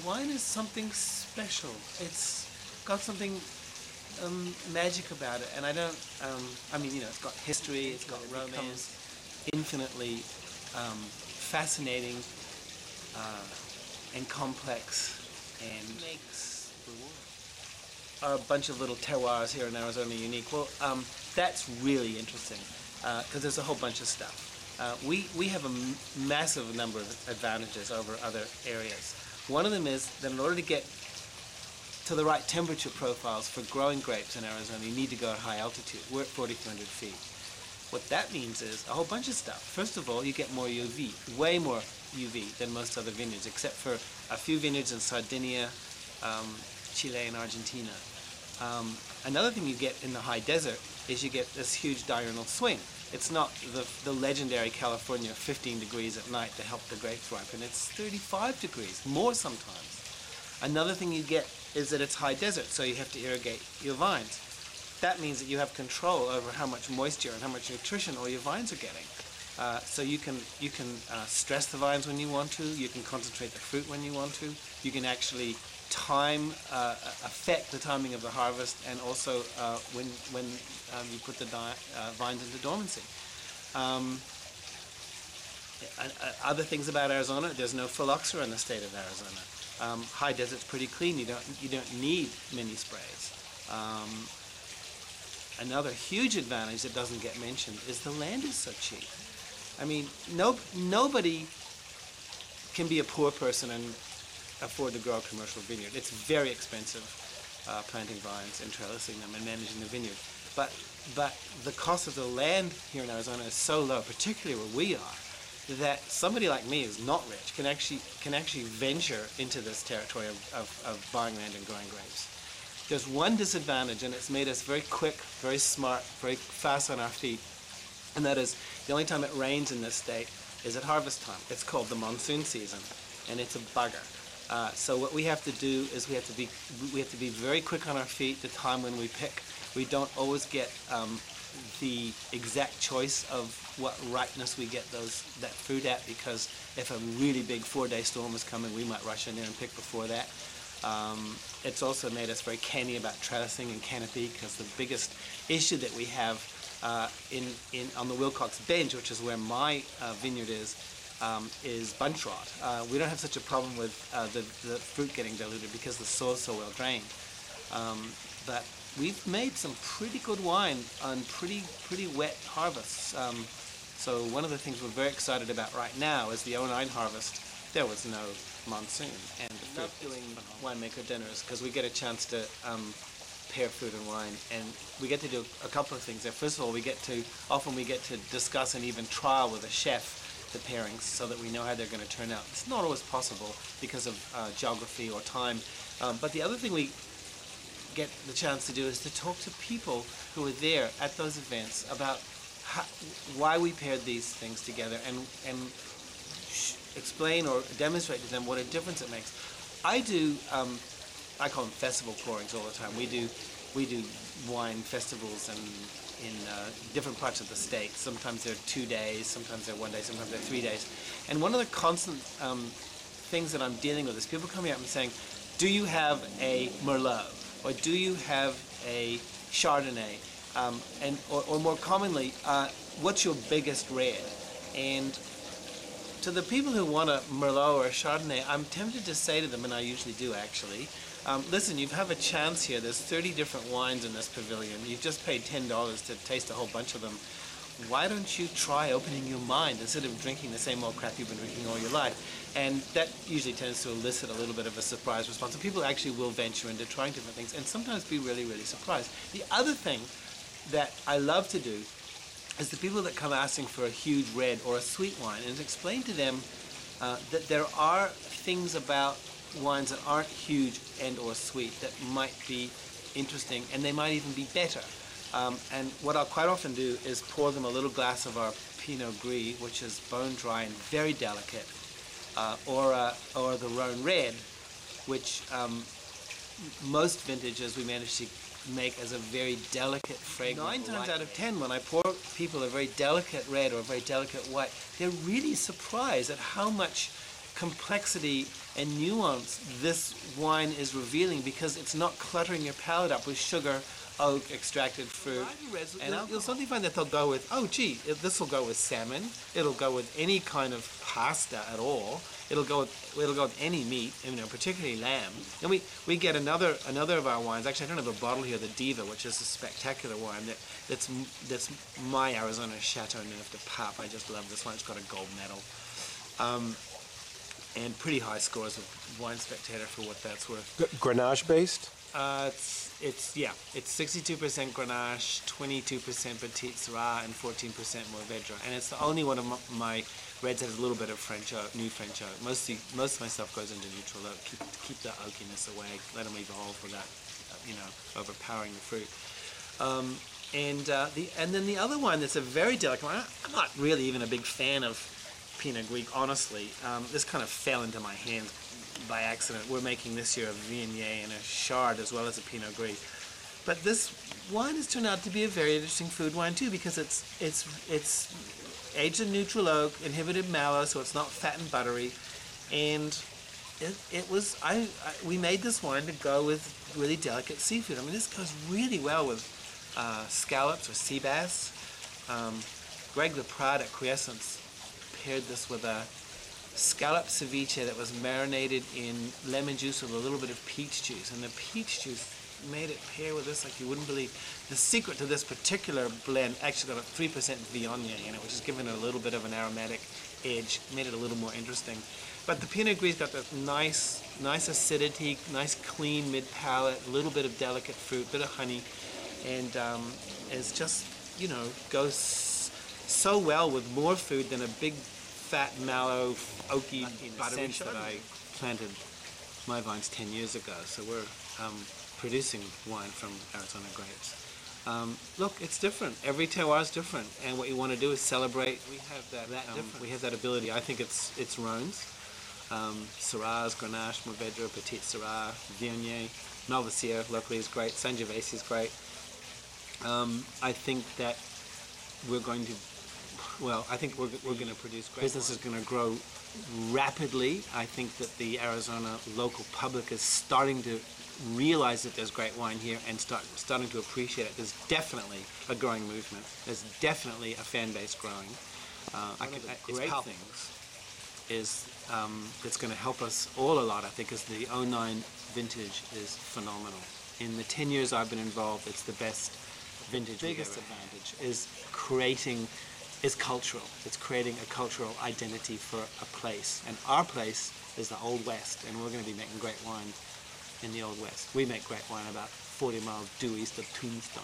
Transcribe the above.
wine is something special. It's got something magic about it, and I don't. I mean, it's got history, it's got romance, infinitely fascinating and complex, and makes the world. Are a bunch of little terroirs here in Arizona unique? Well, that's really interesting because there's a whole bunch of stuff. We have a massive number of advantages over other areas. One of them is that in order to get to the right temperature profiles for growing grapes in Arizona, you need to go at high altitude. We're at 4,200 feet. What that means is a whole bunch of stuff. First of all, you get more UV, way more UV than most other vineyards, except for a few vineyards in Sardinia, Chile, and Argentina. Another thing you get in the high desert is you get this huge diurnal swing. It's not the legendary California 15 degrees at night to help the grapes ripen. It's 35 degrees, more sometimes. Another thing you get is that it's high desert, so you have to irrigate your vines. That means that you have control over how much moisture and how much nutrition all your vines are getting. So you can stress the vines when you want to. You can concentrate the fruit when you want to. You can actually affect the timing of the harvest, and also when you put the vines into dormancy. Other things about Arizona: there's no phylloxera in the state of Arizona. High desert's pretty clean. You don't need many sprays. Another huge advantage that doesn't get mentioned is the land is so cheap. I mean, nobody can be a poor person and afford to grow a commercial vineyard. It's very expensive planting vines and trellising them and managing the vineyard. But the cost of the land here in Arizona is so low, particularly where we are, that somebody like me who's not rich can actually venture into this territory of buying land and growing grapes. There's one disadvantage, and it's made us very quick, very smart, very fast on our feet, and that is the only time it rains in this state is at harvest time. It's called the monsoon season, and it's a bugger. So what we have to do is we have to be very quick on our feet the time when we pick. We don't always get the exact choice of what ripeness we get that fruit at, because if a really big 4-day storm is coming, we might rush in there and pick before that. It's also made us very canny about trellising and canopy, because the biggest issue that we have on the Wilcox Bench, which is where my vineyard is bunch rot. We don't have such a problem with the fruit getting diluted because the soil's so well drained. But we've made some pretty good wine on pretty wet harvests. So one of the things we're very excited about right now is the 09 harvest. There was no monsoon, and the fruit doing winemaker dinners, because we get a chance to pair food and wine, and we get to do a couple of things there. First of all, often we get to discuss and even trial with a chef the pairings, so that we know how they're going to turn out. It's not always possible because of geography or time, but the other thing we get the chance to do is to talk to people who are there at those events about why we paired these things together, and explain or demonstrate to them what a difference it makes. I call them festival pourings all the time. We do wine festivals in different parts of the state. Sometimes they're 2 days, sometimes they're 1 day, sometimes they're 3 days. And one of the constant things that I'm dealing with is people coming up and saying, do you have a Merlot? Or do you have a Chardonnay? Or more commonly, what's your biggest red? And to the people who want a Merlot or a Chardonnay, I'm tempted to say to them, and I usually do actually, listen, you have a chance here. There's 30 different wines in this pavilion. You've just paid $10 to taste a whole bunch of them. Why don't you try opening your mind instead of drinking the same old crap you've been drinking all your life? And that usually tends to elicit a little bit of a surprise response. So people actually will venture into trying different things and sometimes be really, really surprised. The other thing that I love to do is the people that come asking for a huge red or a sweet wine, and explain to them that there are things about wines that aren't huge and or sweet that might be interesting, and they might even be better. And what I'll quite often do is pour them a little glass of our Pinot Gris, which is bone dry and very delicate, or the Rhone Red, which most vintages we manage to make as a very delicate, fragrant. 9 times out of 10, when I pour people a very delicate red or a very delicate white, they're really surprised at how much complexity and nuance this wine is revealing, because it's not cluttering your palate up with sugar, oak, extracted fruit. And you'll suddenly find that they'll go with, oh gee, this will go with salmon. It'll go with any kind of pasta at all. It'll go with any meat, particularly lamb. And we get another of our wines. Actually, I don't have a bottle here, the Diva, which is a spectacular wine that's my Arizona Chateau Neuf de Pape. I just love this one. It's got a gold medal. And pretty high scores of Wine Spectator for what that's worth. Grenache based? It's 62% Grenache, 22% Petite Syrah, and 14% Mourvèdre. And it's the only one of my reds that has a little bit of new French oak. Most of my stuff goes into neutral oak, keep the oakiness away, let them evolve without, overpowering the fruit. And then the other one that's a very delicate one. I'm not really even a big fan of Pinot Gris, honestly. This kind of fell into my hands by accident. We're making this year a Viognier and a Chard as well as a Pinot Gris. But this wine has turned out to be a very interesting food wine too, because it's aged in neutral oak, inhibited mallow, so it's not fat and buttery. And we made this wine to go with really delicate seafood. I mean, this goes really well with scallops or sea bass. Greg LePrade at Quiescence paired this with a scallop ceviche that was marinated in lemon juice with a little bit of peach juice, and the peach juice made it pair with this like you wouldn't believe. The secret to this particular blend actually got a 3% Viognier in it, which has given it a little bit of an aromatic edge, made it a little more interesting. But the Pinot Gris got that nice acidity, nice clean mid-palate, a little bit of delicate fruit, bit of honey, and it's just, goes so well with more food than a big fat, mallow, oaky buttery that I planted my vines 10 years ago. So we're producing wine from Arizona grapes. Look, it's different. Every terroir is different, and what you want to do is celebrate. We have that ability. I think it's Rhones, Syrahs, Grenache, Mourvèdre, Petite Syrah, Viognier, Malvasia locally is great. Sangiovese is great. I think that we're going to produce great. Business is going to grow rapidly. I think that the Arizona local public is starting to realize that there's great wine here and starting to appreciate it. There's definitely a growing movement. There's definitely a fan base growing. Great things is that's going to help us all a lot, I think, is the 09 vintage is phenomenal. In the 10 years I've been involved, it's the best vintage. The biggest advantage is cultural. It's creating a cultural identity for a place. And our place is the Old West, and we're going to be making great wine in the Old West. We make great wine about 40 miles due east of Tombstone.